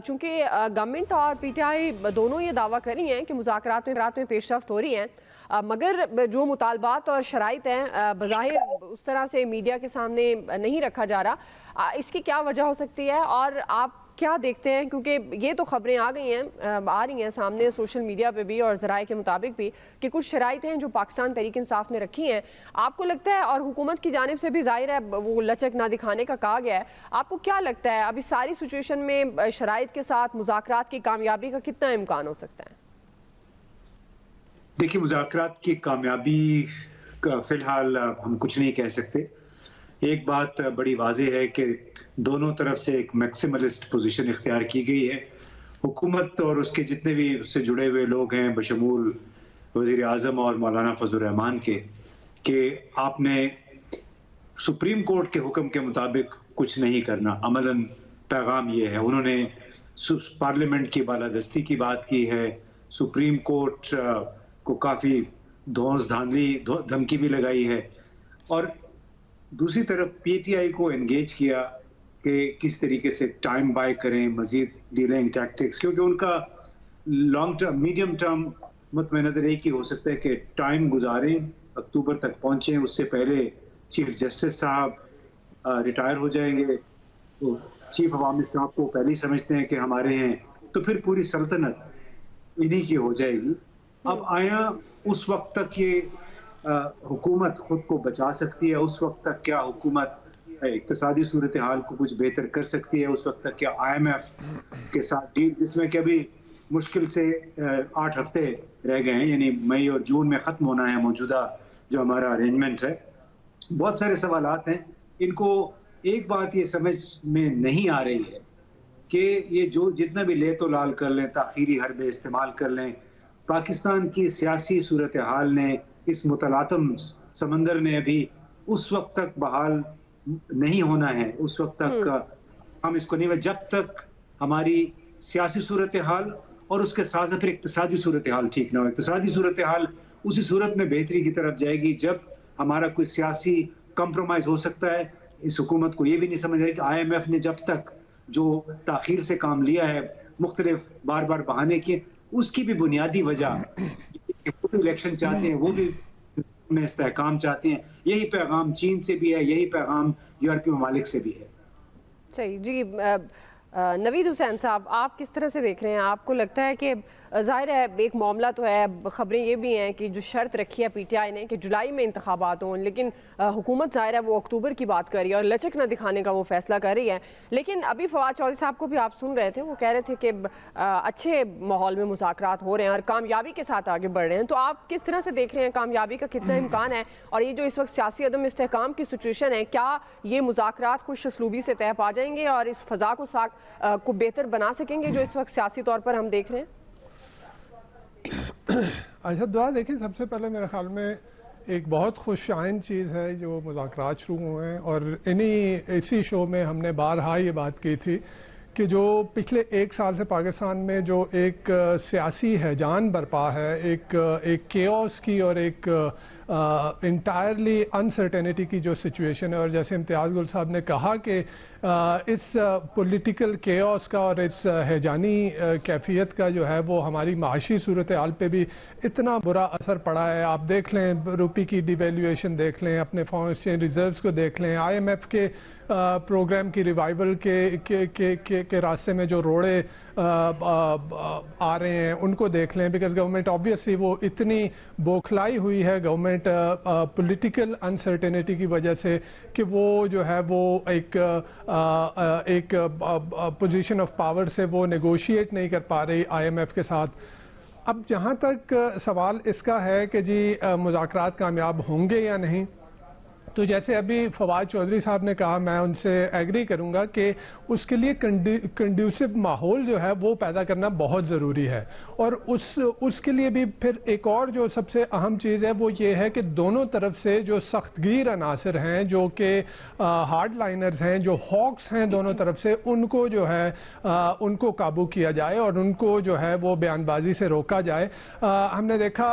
چونکہ گورنمنٹ اور P T I دونوں یہ دعویٰ کر رہی ہیں کہ مذاکرات میں پیش رفت ہو رہی ہیں، مگر جو مطالبات اور شرائط ہیں بظاہر اس طرح سے میڈیا کے سامنے نہیں رکھا جا رہا. اس کی کیا وجہ ہو سکتی ہے اور آپ کیا دیکھتے ہیں؟ کیونکہ یہ تو خبریں آ رہی ہیں سامنے سوشل میڈیا پہ بھی اور ذرائع کے مطابق بھی کہ کچھ شرائط ہیں جو پاکستان تحریک انصاف نے رکھی ہیں. آپ کو لگتا ہے، اور حکومت کی جانب سے بھی ظاہر ہے وہ لچک نہ دکھانے کا کہا گیا ہے، آپ کو کیا لگتا ہے اب اس ساری سچویشن میں شرائط کے ساتھ مذاکرات کی کامیابی کا کتنا امکان ہو سکتا ہے؟ دیکھیے، مذاکرات کی کامیابی کا فی الحال ہم کچھ نہیں کہہ سکتے. ایک بات بڑی واضح ہے کہ دونوں طرف سے ایک میکسیملسٹ پوزیشن اختیار کی گئی ہے. حکومت اور اس کے جتنے بھی اس سے جڑے ہوئے لوگ ہیں بشمول وزیر اعظم اور مولانا فضل الرحمان کے، کہ آپ نے سپریم کورٹ کے حکم کے مطابق کچھ نہیں کرنا. عملاً پیغام یہ ہے. انہوں نے پارلیمنٹ کی بالادستی کی بات کی ہے، سپریم کورٹ کو کافی دھونس دھمکی بھی لگائی ہے، اور دوسری طرف پی ٹی آئی کو انگیج کیا کہ کس طریقے سے ٹائم بائی کریں، مزید ڈیلنگ ٹیکٹکس، کیونکہ ان کا لانگ ٹرم میڈیم ٹرم مطمئن نظر ایک ہی ہو سکتا ہے کہ ٹائم گزاریں، اکتوبر تک پہنچیں. اس سے پہلے چیف جسٹس صاحب ریٹائر ہو جائیں گے، تو چیف عوامی اسٹاف کو پہلے ہی سمجھتے ہیں کہ ہمارے ہیں، تو پھر پوری سلطنت انہی کی ہو جائے گی. اب آیا اس وقت تک یہ حکومت خود کو بچا سکتی ہے؟ اس وقت تک کیا حکومت اقتصادی صورتحال کو کچھ بہتر کر سکتی ہے؟ اس وقت تک کیا آئی ایم ایف کے ساتھ ڈیل، جس میں کہ ابھی مشکل سے 8 ہفتے رہ گئے ہیں، یعنی مئی اور جون میں ختم ہونا ہے موجودہ جو ہمارا ارینجمنٹ ہے. بہت سارے سوالات ہیں. ان کو ایک بات یہ سمجھ میں نہیں آ رہی ہے کہ یہ جو جتنا بھی لے تو لال کر لیں، تاخیری حربے استعمال کر لیں، پاکستان کی سیاسی صورتحال نے، اس متلاطم سمندر نے ابھی اس وقت تک بحال نہیں ہونا ہے. اس وقت تک ہم اس کو نہیں، جب تک ہماری سیاسی صورتحال اور اس کے ساتھ پھر اقتصادی صورتحال ٹھیک نہ ہو. اقتصادی صورتحال اسی صورت میں بہتری کی طرف جائے گی جب ہمارا کوئی سیاسی کمپرومائز ہو سکتا ہے. اس حکومت کو یہ بھی نہیں سمجھ رہا کہ آئی ایم ایف نے جب تک جو تاخیر سے کام لیا ہے، مختلف بار بار بہانے کیے، اس کی بھی بنیادی وجہ وہ بھی الیکشن چاہتے ہیں، وہ بھی میں استحکام چاہتے ہیں. یہی پیغام چین سے بھی ہے، یہی پیغام یورپی ممالک سے بھی ہے. صحیح. جی نوید حسین صاحب، آپ کس طرح سے دیکھ رہے ہیں؟ آپ کو لگتا ہے کہ ظاہر ہے ایک معاملہ تو ہے، خبریں یہ بھی ہیں کہ جو شرط رکھی ہے پی ٹی آئی نے کہ جولائی میں انتخابات ہوں، لیکن حکومت ظاہر ہے وہ اکتوبر کی بات کر رہی ہے اور لچک نہ دکھانے کا وہ فیصلہ کر رہی ہے. لیکن ابھی فواد چودھری صاحب کو بھی آپ سن رہے تھے، وہ کہہ رہے تھے کہ اچھے ماحول میں مذاکرات ہو رہے ہیں اور کامیابی کے ساتھ آگے بڑھ رہے ہیں. تو آپ کس طرح سے دیکھ رہے ہیں کامیابی کا کتنا امکان ہے؟ اور یہ جو اس وقت سیاسی عدم استحکام کی سچویشن ہے، کیا یہ مذاکرات خوش اسلوبی سے طے پا جائیں گے اور اس فضا کو بہتر بنا سکیں گے جو اس وقت سیاسی طور پر ہم دیکھ رہے ہیں؟ اچھا دعا دیکھیں، سب سے پہلے میرے خیال میں ایک بہت خوش آئند چیز ہے جو مذاکرات شروع ہوئے ہیں، اور اسی شو میں ہم نے بارہا یہ بات کی تھی کہ جو پچھلے 1 سال سے پاکستان میں جو ایک سیاسی ہیجان برپا ہے، ایک کیوس کی اور ایک انٹائرلی انسرٹینٹی کی جو سچویشن ہے، اور جیسے امتیاز گل صاحب نے کہا کہ اس پولیٹیکل کیوس کا اور اس ہیجانی کیفیت کا جو ہے وہ ہماری معاشی صورتحال پہ بھی اتنا برا اثر پڑا ہے. آپ دیکھ لیں روپی کی ڈی ویلیویشن دیکھ لیں، اپنے فارن ایکسچینج ریزروز کو دیکھ لیں، آئی ایم ایف کے پروگرام کی ریوائیول کے راستے میں جو روڑے آ رہے ہیں ان کو دیکھ لیں. بیکاز گورنمنٹ آبویسلی وہ اتنی بوکھلائی ہوئی ہے گورنمنٹ پولیٹیکل انسرٹینٹی کی وجہ سے کہ وہ جو ہے وہ ایک پوزیشن آف پاور سے وہ نیگوشیٹ نہیں کر پا رہی آئی ایم ایف کے ساتھ. اب جہاں تک سوال اس کا ہے کہ جی مذاکرات کامیاب ہوں گے یا نہیں، تو جیسے ابھی فواد چودھری صاحب نے کہا، میں ان سے ایگری کروں گا کہ اس کے لیے کنڈیوسو ماحول جو ہے وہ پیدا کرنا بہت ضروری ہے. اور اس کے لیے بھی پھر ایک اور جو سب سے اہم چیز ہے وہ یہ ہے کہ دونوں طرف سے جو سخت گیر عناصر ہیں، جو کہ ہارڈ لائنرز ہیں، جو ہاکس ہیں دونوں طرف سے، ان کو جو ہے ان کو قابو کیا جائے اور ان کو جو ہے وہ بیان بازی سے روکا جائے. ہم نے دیکھا